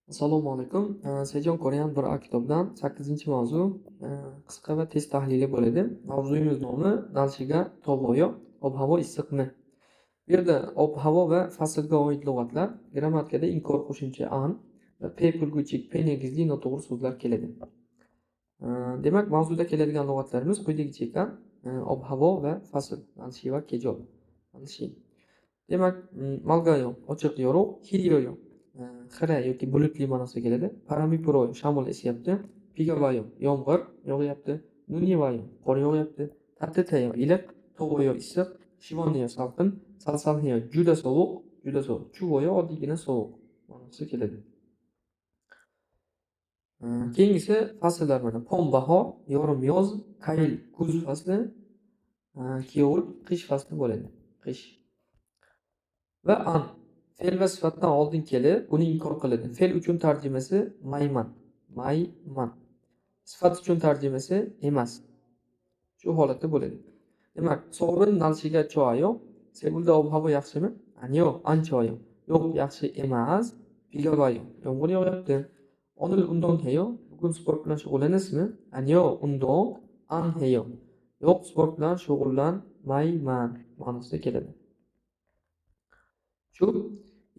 Assalomu alaykum. Sejong Korean 1A kitobidan 8-mavzu qisqa va test tahlili bo'ladi. Mavzuyimiz nomi Nalshiga to'g'ri ob-havo issiqmi? Bu yerda ob-havo va faslga oid lug'atlar, grammatikada inkor qo'shimcha an va p pulguchik p negizli noto'g'ri so'zlar keladi. Demak, mavzuda keladigan lug'atlarimiz quyidagicha ekan. Ob-havo va fasl, Nalshi va kejo. Nalshi. Demak, malgayo, ochiq yorug', hilyoyo, xira yoki bulutli ma'nosiga keladi. Paramipuroyo, shamol esyapti. Pigavayo, yomg'ir yog'yapti. Nunivayo, qor yog'yapti. Tatitayo, iliq. To'g'oyo, issiq. Shivonniyo, salqin. Salsalniyo, juda sovuq. Juda sovuq. Chuvoyo, oddiygina sovuq ma'nosiga keladi. Keyingisi fasllar mana. Pom bahor, yorim yoz, qayl kuz fasli, kiyovul qish fasli bo'ladi. Qish. Va an fe'l va sifatdan oldin kelib, buni inkor qiladi. Fe'l uchun tarjimasi mayman, mayman. Sifat uchun tarjimasi emas. Shu holatda bo'ladi. Demak, sovrin nalshiga cho'ayo. Seulda ob-havo yaxshimi? Anyo, anchoyo. Yo'q, yaxshi emas. Pigavayo. Yomg'ir yog'yapti. Onil undon heyo. Bugun sport bilan shug'ullanasizmi? Anyo, undon, an heyo. Yo'q, sport bilan shug'ullanmayman ma'nosida keladi. Shu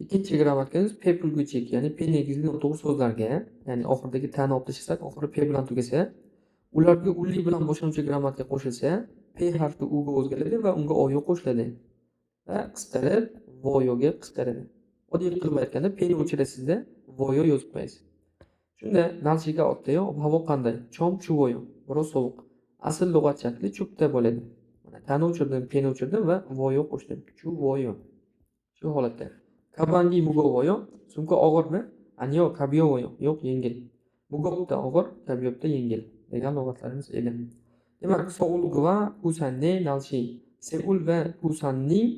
ikkinchi grammatikamiz p pulguchik, ya'ni p negizli noto'g'ri so'zlarga, ya'ni oxiridagi ta'ni olib tashlasak, oxiri p bilan tugasa, ularga uli bilan boshlovchi grammatika qo'shilsa, p harfi u ga o'zgaradi va unga oyo qo'shiladi. Va qisqarib, voyoga qisqaradi. Oddiy qilib aytganda, p ni o'chirasizda, voyo yozib qo'yasiz. Shunda nalshiga otdayo, ob-havo qanday? Chom chuvoyo, biroz sovuq. Asl lug'at shakli chupda bo'ladi. Mana ta'ni o'chirdim, p ni o'chirdim va voyo qo'shdim. Chuvoyo. Shu holatda. Kabangi mugovoyo, sumka og'irmi? Anyo kabyovoyo, yo'q yengil. Mugobda og'ir, kabyobda yengil degan lug'atlarimiz edi. Demak, Seul va Busanne nalshi. Seul va Busanning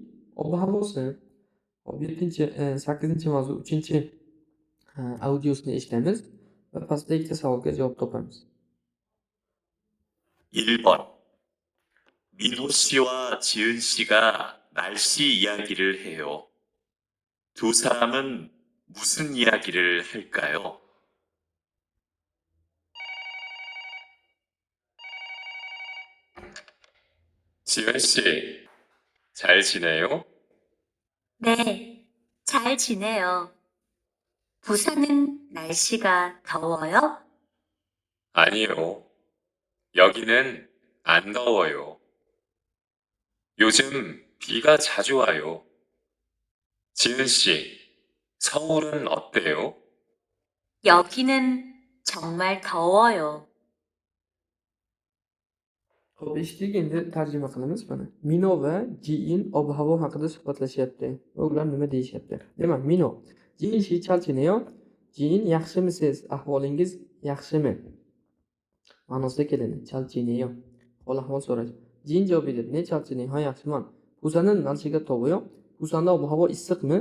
ob-havosi. 8-mavzu 3-chi audiosini eshitamiz va pastda ikkita savolga javob topamiz. 1번. 민호 씨와 지은 씨가 날씨 이야기를 해요. 두 사람은 무슨 이야기를 할까요? 지은 씨, 잘 지내요? 네, 잘 지내요. 부산은 날씨가 더워요? 아니요. 여기는 안 더워요. 요즘 비가 자주 와요. 지은 씨, 서울은 어때요? 여기는 정말 더워요. Xo'p, eshitdik, endi tarjima qilamiz mana. Mino va Jiin ob-havo haqida suhbatlashyapti. Va ular nima deyishyapti? Demak, Mino, Jiin shi chalchineyo. Jiin, yaxshimisiz? Ahvolingiz yaxshimi? Ma'nosida keladi. Chalchineyo. Hol-ahvol so'rash. Jiin javob beradi. Ne chalchineyo? Ha, yaxshiman. Busanın nalshiga to'g'ri. Busanda ob-havo issiqmi?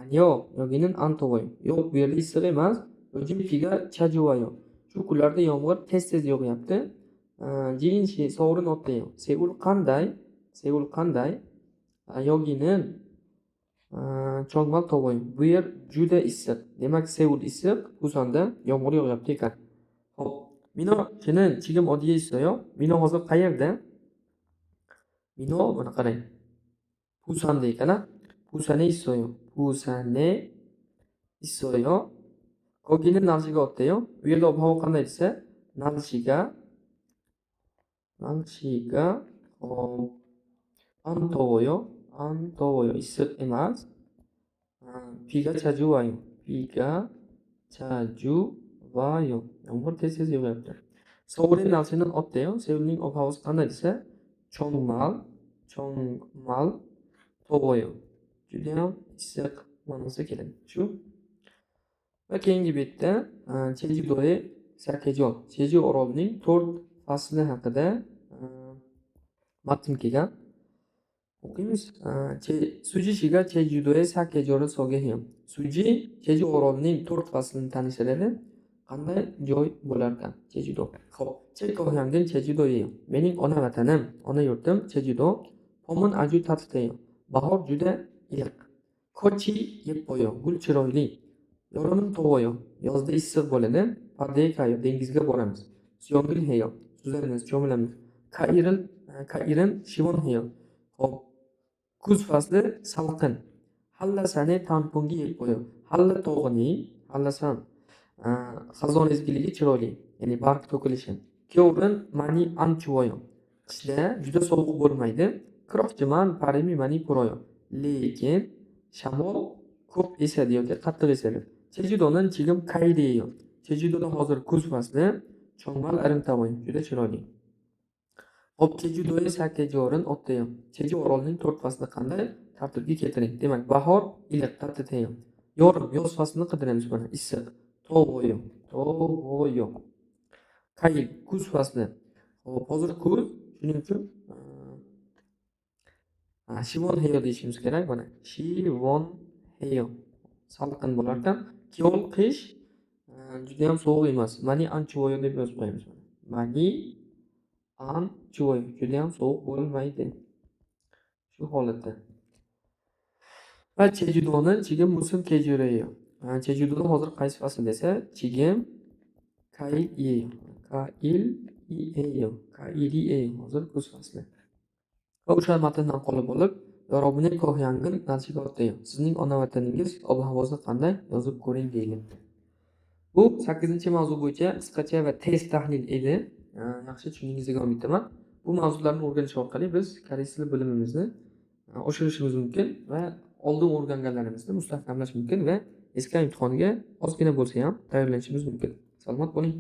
Anyo, yoginin an to'g'ri. Yo'q, bu yerda issiq emas. O'jim piga chajuvayo. Shu kunlarda yomg'ir tez-tez yog'yapti. Jiin shi sovrin otdayo. Seul qanday? Seul qanday? Yoginin chongmal to'g'ri. Bu yer juda issiq. Demak, Seul issiq, Busanda yomg'ir yog'yapti ekan. Xo'p, Mino shuni chigim oddiy issiqyo. Mino hozir qayerda? Mino mana qarang. Busanda ekan-a? Busane issiqyo. Busane issiqyo. Yoginin nalshiga otdayo. Bu yerda ob-havo qanday desa, nalshiga an to'g'ri issiq emas. Piga chajuvayo. Piga chajuvayo. Yomg'ir tez-tez yog'yapti. Seulning nalshidan otdayo. Seulning ob-havosi qanday desa, chongmal to'g'ri. Judayam issiq ma'nosida keladi. Shu. Va keyingi betda Jeju-doe Sakejo. Jeju orolining 4 fasli haqida matn kelgan. O'qiymiz. Suji shiga Jeju-doe Sakejo'ni so'gayam. Suji Jeju orolining 4 faslini tanishtiradi. Qanday joy bo'lar ekan Jeju-do? Xo'p, Chekohyangdan Jeju-do'yam. Mening ona vatanim, ona yurtim Jeju-do. Pomon aju tatitayo. Bahor juda iliq. Kochi yeb qo'yo, gul chiroyli. Yoramin tovoyo. Yozda issiq bo'ladi. Pardekayo dengizga boramiz. Syongil heyo. Suzamiz, cho'milamiz. Kairin shivon heyo. Hop. Kuz fasli salqin. Hallasani tamponga yeb qo'yo. Halla tog'ini, hallasan xazon ezgiligi chiroyli, ya'ni barq to'kilishi. Kyorin mani anchuvoyo. Qishda juda sovuq bo'lmaydi. Qiroqchiman parimi mani puroyo. Lekin shamol ko'p esadi yoki qattiq esadi. Chejudodan chigim kaydeyo. Chejudoda hozir kuz fasli, chongmal arimtavoy, juda chiroyli. Hop, Chejudoga sakkijorin otdayo. Cheju orolining 4 fasli qanday? Tartibga keltiring. Demak, bahor iliq tatitayo. Yorim yoz faslini qidiramiz mana, issiq. Tovoyo. Kayil kuz fasli. Hop, hozir kuz, shuning uchun shivon heyo deyishimiz kerak mana. Shivon heyo. Salqin bo'lar ekan. Kyol qish juda ham sovuq emas. Mani anchuvoyo deb yozib qo'yamiz mana. Mani anchuvoyo juda ham sovuq bo'lmaydi. Shu holatda. Va Chejudoni chigim musim kejureyo. Chejudoda hozir qaysi fasl desa, chigim kail eyo. Hozir kuz fasli. Va o'sha matndan qolib olib, yorobini ko'hyangin nashibotiyo. Sizning ona vataningiz ob-havosi qanday? Yozib ko'ring deyiladi. Bu 8-mavzu bo'yicha qisqacha va tez tahlil edi. Yaxshi tushundingizga umid qilaman. Bu mavzularni o'rganish orqali biz koreys tili bilimimizni oshirishimiz mumkin va oldin o'rganganlarimizni mustahkamlash mumkin va eski imtihoniga ozgina bo'lsa ham tayyorlanishimiz mumkin. Salomat bo'ling.